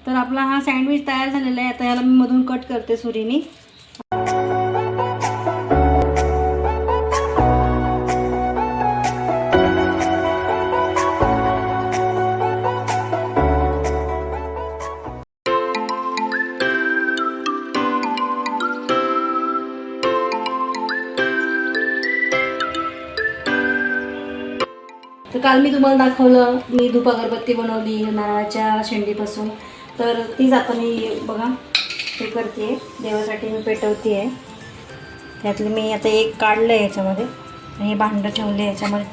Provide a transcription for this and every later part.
तर आपला हा सँडविच तयार झालेला आहे। आता याला मी मधून कट करते सुरीने। तर काल मी तुम्हाला दाखवलं मी धूप अगरबत्ती बनवली नारळाच्या शेंडीपासून, तर तीच आता मी बघा हे करते देवासाठी मी पेटवते आहे। त्यातले मी आता एक काढलं आहे याच्यामध्ये आणि हे भांडं ठेवले याच्यामध्ये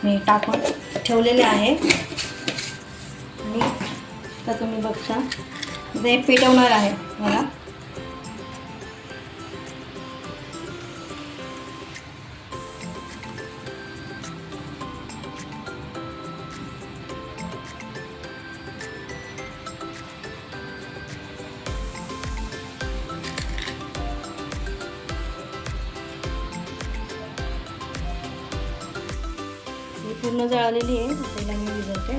मी टाकून ठेवलेले आहे। आणि आता तुम्ही बघता ते पेटवणार आहे मला। पूर्ण जळालेली आहे, त्याला मी विझवते।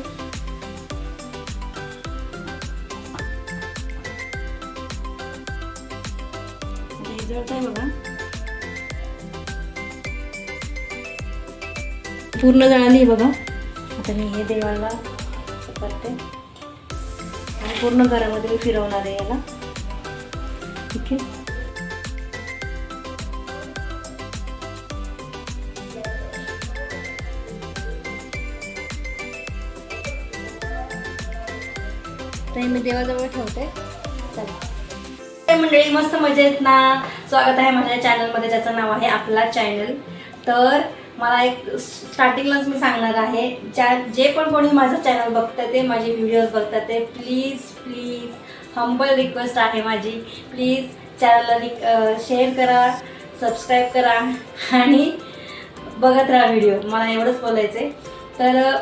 हे जळतंय बघा, पूर्ण जळाली बघा। आता मी हे देवाला करते आणि पूर्ण घरामध्ये मी फिरवणार आहे याला, ठीक आहे। तर मी देवाजवळ ठेवते। चला मंडळी, मस्त मजेत ना? स्वागत आहे माझ्या चॅनलमध्ये ज्याचं नाव आहे आपला चॅनल। तर मला एक स्टार्टिंगलाच मी सांगणार आहे, जे पण कोणी माझं चॅनल बघतात ते माझे व्हिडिओज बघतात ते प्लीज प्लीज हंबल रिक्वेस्ट आहे माझी, प्लीज चॅनलला शेअर करा, सबस्क्राईब करा आणि बघत राहा व्हिडिओ, मला एवढंच बोलायचं आहे। तर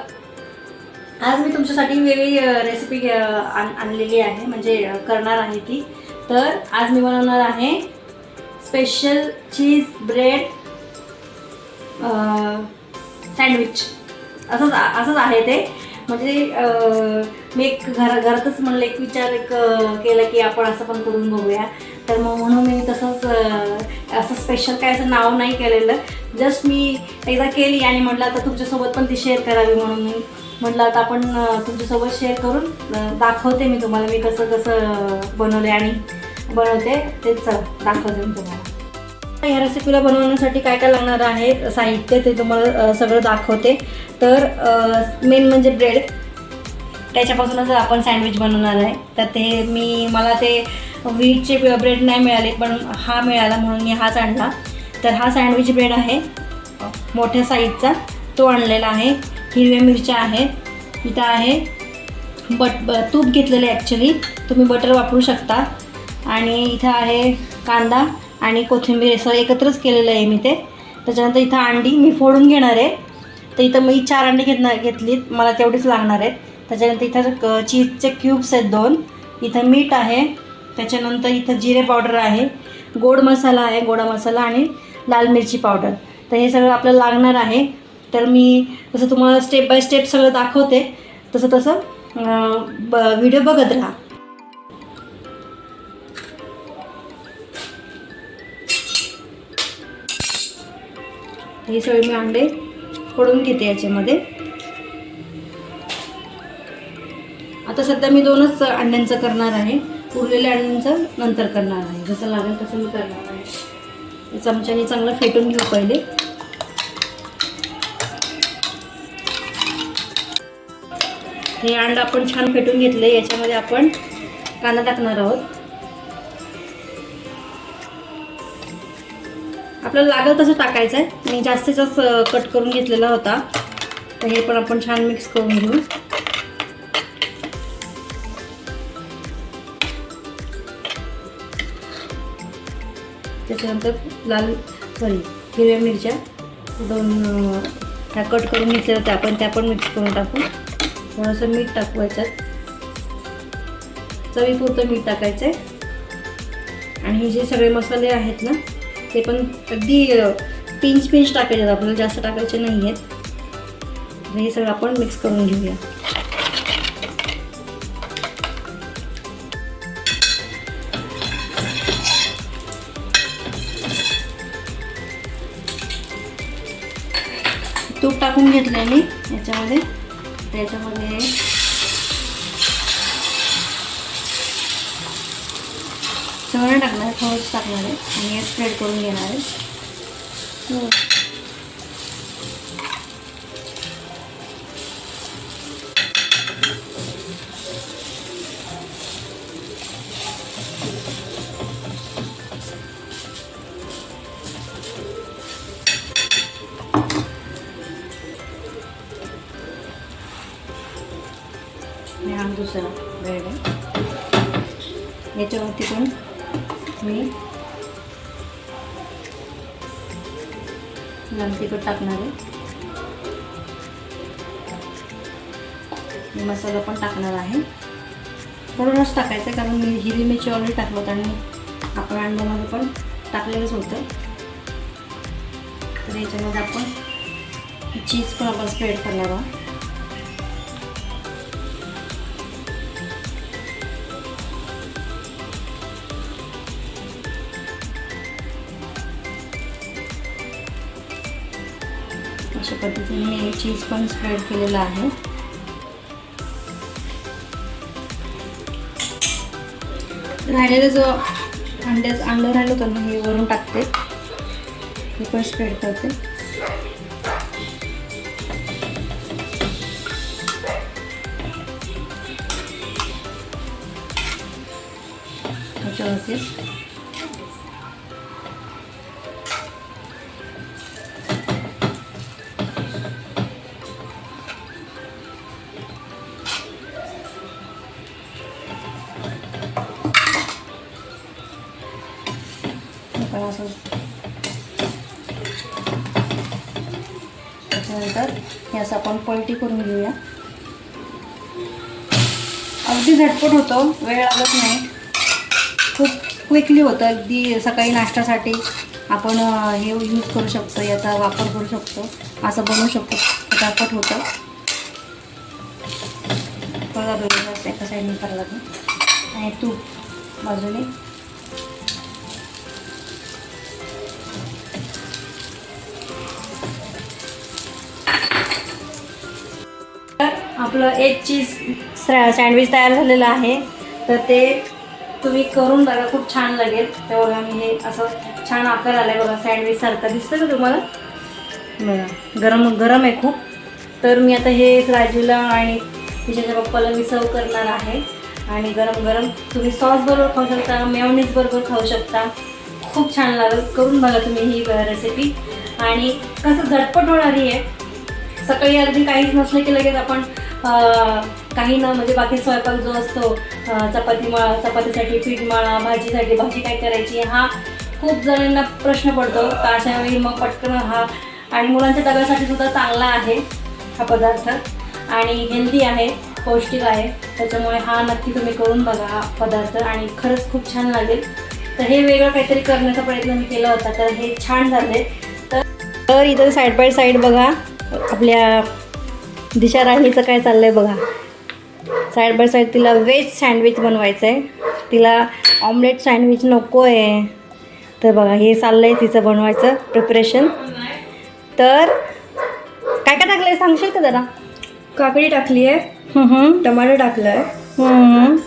आज मी तुमच्यासाठी वेगळी रेसिपी आणलेली आहे, म्हणजे करणार आहे ती। तर आज मी बनवणार आहे स्पेशल चीज ब्रेड सँडविच। असंच आहे ते, म्हणजे मी एक घरातच म्हणलं एक विचार केला की आपण असं पण करून बघूया। तर मग म्हणून मी तसंच असं स्पेशल काय असं नाव नाही केलेलं, जस्ट मी एकदा केली आणि म्हटलं आता तुमच्यासोबत पण ती शेअर करावी, म्हणून मी म्हटलं आता आपण तुमच्यासोबत शेअर करून दाखवते मी तुम्हाला मी कसं कसं बनवले आणि बनवते तेच दाखवते मी तुम्हाला। ह्या रेसिपीला बनवण्यासाठी काय काय लागणार आहे साहित्य ते तुम्हाला सगळं दाखवते। तर मेन म्हणजे ब्रेड, त्याच्यापासूनच आपण सँडविच बनवणार आहे। तर ते मला ते व्हीटचे ब्रेड नाही मिळाले, पण हा मिळाला म्हणून मी हाच आणला। तर हा सँडविच ब्रेड आहे मोठ्या साईजचा, तो आणलेला आहे। हिरव्या मिरच्या आहेत, इथं आहे तूप घेतलेलं आहे, ॲक्च्युली तुम्ही बटर वापरू शकता। आणि इथं आहे कांदा आणि कोथिंबीर सगळं एकत्रच केलेलं आहे मी ते। त्याच्यानंतर इथं अंडी मी फोडून घेणार आहे, तर इथं मी 4 अंडी घेतलीत, मला तेवढीच लागणार आहेत। त्याच्यानंतर इथं चीजचे क्यूब्स आहेत 2, इथं मीठ आहे, त्याच्यानंतर इथं जिरे पावडर आहे, गोड मसाला आहे, गोडा मसाला आणि लाल मिरची पावडर। तर हे सगळं आपल्याला लागणार आहे। तर मी जसं तुम्हाला स्टेप बाय स्टेप सगळं दाखवते तसं व्हिडिओ बघत राहा। हे सगळे मी अंडे फोडून घेते याच्यामध्ये। आता सध्या मी 2च अंड्यांचं करणार आहे, उरलेल्या अंड्यांचं नंतर करणार आहे, जसं लागेल तसं मी करणार आहे। चमच्याने चांगलं फेटून घेऊ पहिले। हे अंड आपण छान फेटून घेतले, याच्यामध्ये आपण कांदा टाकणार आहोत। आपल्याला लागेल तसं टाकायचं आहे, मी जास्तीत जास्त कट करून घेतलेला होता। तर हे पण आपण छान मिक्स करून घेऊ। त्याच्यानंतर हिरव्या मिरच्या 2 कट करून घेतल्या होत्या त्या पण मिक्स करून टाकू। थोडंसं मीठ टाकू याच्यात, चवीपुरतं मीठ टाकायचं आहे। आणि हे जे सगळे मसाले आहेत ना ते पण अगदी पिंच टाकायचे, आपल्याला जास्त टाकायचे नाही आहेत। हे सगळं आपण मिक्स करून घेऊया। तूप टाकून घेतलं आहे मी याच्यामध्ये. त्याच्यामध्ये सगळं टाकणार आहे, थोडंच टाकणार आहे आणि हे स्प्रेड करून घेणार आहे. हा दुसरा ब्रेड आहे. याच्यावरती पण मी लाल तिखट टाकणार आहे. मसाला पण टाकणार आहे. थोडंच टाकायचं आहे कारण मी हिरवी मिरची ऑलरेडी टाकलं होतं आणि आपण अंड्यामध्ये पण टाकलेलंच होतं. तर याच्यामध्ये आपण चीज पण आपण स्प्रेड करणार आहोत. अशा पद्धतीने मी चीज पण स्प्रेड केलेलं आहे. राहिलेलं जो अंडं राहिलं होतं ना हे वरून टाकते. हे पण स्प्रेड करते. त्याच्यावरतीच असं. त्याच्यानंतर हे असं आपण पलटी करून घेऊया. अगदी झटपट होतं, वेळ लागत नाही, खूप क्विकली होतं. अगदी सकाळी नाश्त्यासाठी आपण हे यूज करू शकतो, याचा वापर करू शकतो, असं बनवू शकतो. फटाफट होतं. बघा दोन्ही एका साईडने करायला लागेल आणि तूप बाजूने. आपलं एग चीज सँडविच तयार झालेलं आहे. तर ते तुम्ही करून बघा, खूप छान लागेल. तर बघा मी हे असं छान आकार आला आहे बघा, सँडविचसारखं दिसतं का तुम्हाला? बघा गरम गरम आहे खूप. तर मी आता हे राजूला आणि तिच्याच्या पप्पाला मी सर्व करणार आहे. आणि गरम गरम तुम्ही सॉसबरोबर खाऊ शकता, मेयोनीजबरोबर खाऊ शकता. खूप छान लागेल. करून बघा तुम्ही ही रेसिपी. आणि कसं झटपट होणारी आहे. सकाळी अगदी काहीच नसलं की लगेच आपण काही न म्हणजे बाकी स्वयंपाक जो असतो, चपातीसाठी पीठ मळा, भाजीसाठी भाजी काय करायची, हा खूप जणांना प्रश्न पडतो. तर अशा वेळी मग पटकन हा, आणि मुलांच्या डब्यासाठी सुद्धा चांगला आहे हा पदार्थ आणि हेल्दी आहे, पौष्टिक आहे. त्याच्यामुळे हा नक्की तुम्ही करून बघा हा पदार्थ आणि खरंच खूप छान लागेल. तर हे वेगळं काहीतरी करण्याचा प्रयत्न मी केला होता, तर हे छान झाले. तर इथं साईड बाय साईड बघा आपल्या दिशा राणीचं काय चाललं आहे बघा. साईड बाय साईड तिला व्हेज सँडविच बनवायचं आहे, तिला ऑमलेट सँडविच नको आहे. तर बघा हे चाललं आहे तिचं बनवायचं प्रिपरेशन. तर काय काय टाकलं आहे सांगशील का जरा? काकडी टाकली आहे, टमाटर टाकलं आहे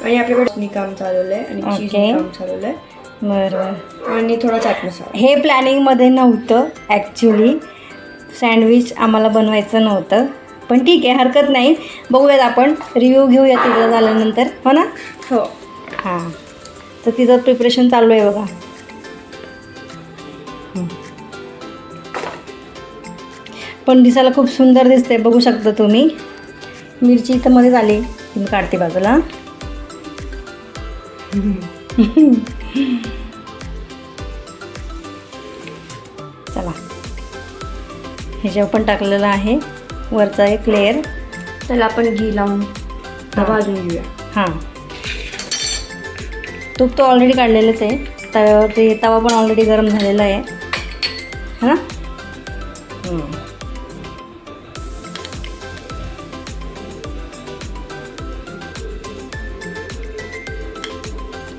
आणि आपल्याकडे काम चालवलं आहे आणि चीज काम चालवलं आहे. बरं. आणि थोडा चाट मसाला. हे प्लॅनिंगमध्ये नव्हतं ॲक्च्युली. सँडविच आम्हाला बनवायचं नव्हतं, पण ठीक आहे, हरकत नाही. बघूयात आपण, रिव्ह्यू घेऊया तिचं झाल्यानंतर, हो ना? हो. हां, तर तिचं प्रिपरेशन चालू आहे बघा. पण दिसायला खूप सुंदर दिसते, बघू शकता तुम्ही. मिरची इथं मध्ये झाली, मी काढते बाजूला. चला, ह्याच्यावर पण टाकलेलं आहे वरचा एक लेअर. त्याला आपण घी लावून भाजून घेऊया. हां, तूप तर ऑलरेडी काढलेलंच आहे तव्यावर. ते तवा पण ऑलरेडी गरम झालेला आहे, है ना?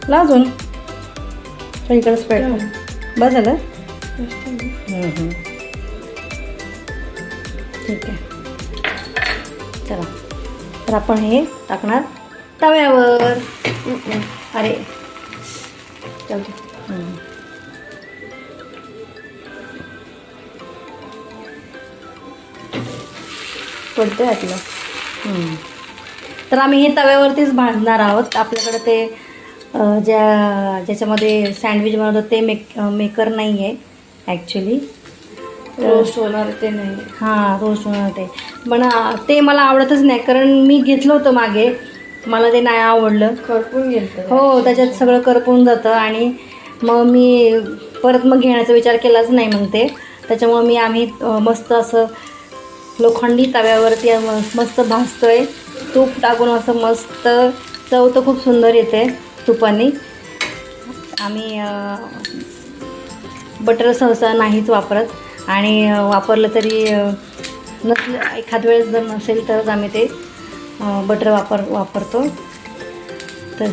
लाजून सगळीकडे स्प्रेड बस झालं. ठीक आहे. चला, तर आपण हे टाकणार तव्यावर. अरे जाऊ दे. पडतंय आपलं. तर आम्ही हे तव्यावरतीच भाजणार आहोत. आपल्याकडे ते ज्याच्यामध्ये सँडविच बनवतात ते मेकर नाही आहे ॲक्च्युली. रोस्ट होणार ते नाही. हां, रोस्ट होणार ते. पण ते मला आवडतच नाही, कारण मी घेतलं होतं मागे, मला ते नाही आवडलं. करपून गेलं. हो, त्याच्यात सगळं करपून जातं आणि मग मी परत घेण्याचा विचार केलाच नाही मग ते. त्याच्यामुळं आम्ही मस्त असं लोखंडी तव्यावरती मस्त भाजतोय. तूप टाकून असं मस्त. चव तर खूप सुंदर येते तुपाने. आम्ही बटर सहसा नाहीच वापरत आणि वापरलं तरी नसलं, एखाद वेळेस जर नसेल तरच आम्ही ते बटर वापरतो. तर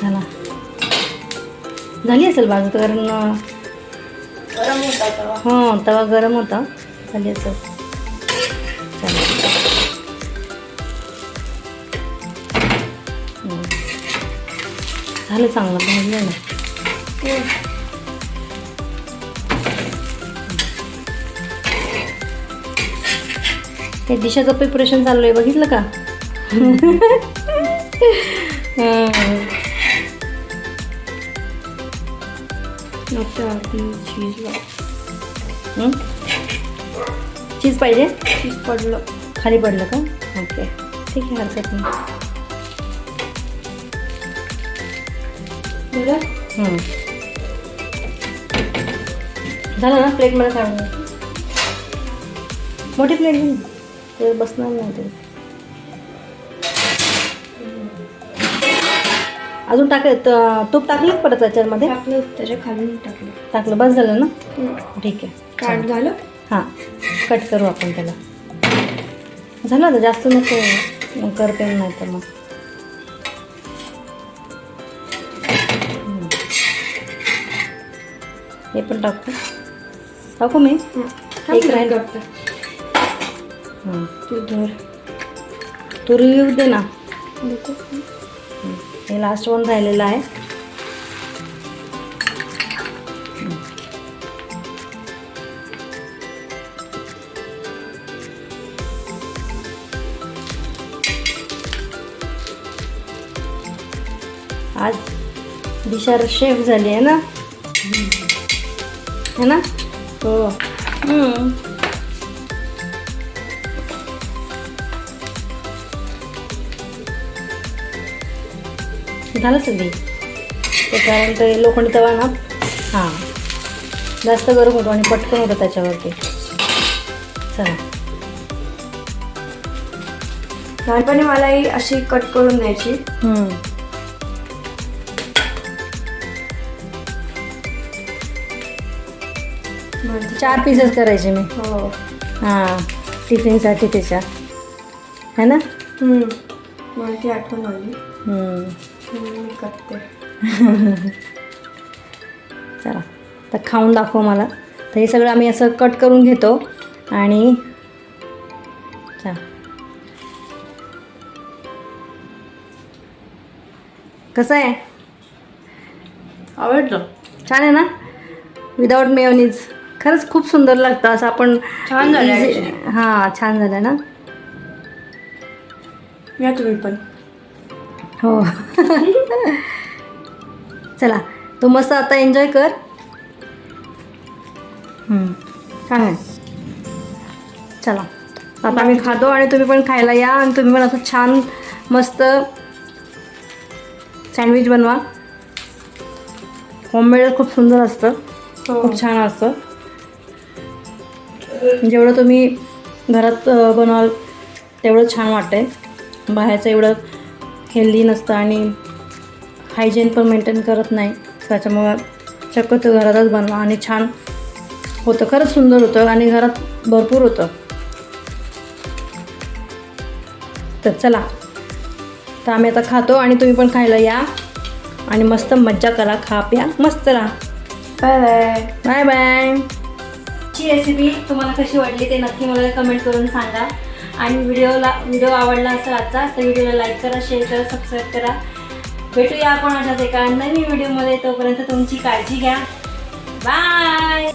झाली असेल बाजू, कारण गरम होता तवा. हां, तवा गरम होता. झाली असेल. झालं, चांगलं भाजलं ना. ते डिशाचं प्रिपरेशन चालू आहे, बघितलं का? चीज पाहिजे. चीज पडलं. खाली पडलं का? ओके, ठीक आहे, हरकत नाही. झालं ना. प्लेटमध्ये काढून मोठी प्लेट घेऊन ते बसणार नाही ते. अजून तूप टाकलं परत त्याच्यामध्ये? टाकलं, त्याच्या खाली टाकलं, बस झालं ना. ठीक आहे, काट झालं. हां, कट करू आपण त्याला. झालं आता, जास्त नको मग करते नाही तर मग. हे पण टाकू मी. एक राहील. तू धर. तू रिव्ह्यू दे ना. हे लास्ट वन राहिलेलं आहे. आज दिशा शेफ झाली आहे ना, है ना? हो. झालं सगळी ते, कारण ते लोखंडी तवा ना. हां, जास्त गरम होतो आणि पटकन होतं त्याच्यावरती. चला, लहानपणी मलाही अशी कट करून द्यायची. 4 पीसेस करायचे मी. हो. हां, टिफिनसाठी त्याच्या, है ना. मला ती आठवण आली. मी करते. चला, तर खाऊन दाखव मला. तर हे सगळं आम्ही असं कट करून घेतो आणि चला, कसं आहे? आवडलं? छान आहे ना. विदाऊट मेयोनीज खरंच खूप सुंदर लागतं असं. आपण छान झालं. हां, छान झालं ना. या तुम्ही पण. हो. चला, तू मस्त आता एन्जॉय कर. छान आहे. चला, आता आम्ही खातो आणि तुम्ही पण खायला या आणि तुम्ही पण असं छान मस्त सँडविच बनवा. होममेड खूप सुंदर असतं. खूप छान असतं. जेवढं तुम्ही घरात बनवाल तेवढं छान वाटतंय. बाहेरचं एवढं हेल्दी नसतं आणि हायजीन पण मेंटेन करत नाही. त्याच्यामुळं शक्यतो घरातच बनवा आणि छान होतं. खरंच सुंदर होतं आणि घरात भरपूर होतं. तर चला, तर आम्ही आता खातो आणि तुम्ही पण खायला या आणि मस्त मज्जा करा. खा प्या, मस्त राहा. Bye bye. Bye bye. ही रेसिपी तुम्हाला कशी वाटली ते नक्की मला कमेंट करून सांगा आणि व्हिडिओ आवडला असेल आजचा तर व्हिडिओला लाईक करा, शेअर करा, सबस्क्राईब करा. भेटूया आपण अशाच एका नवीन व्हिडिओमध्ये. तोपर्यंत तुमची काळजी घ्या. बाय.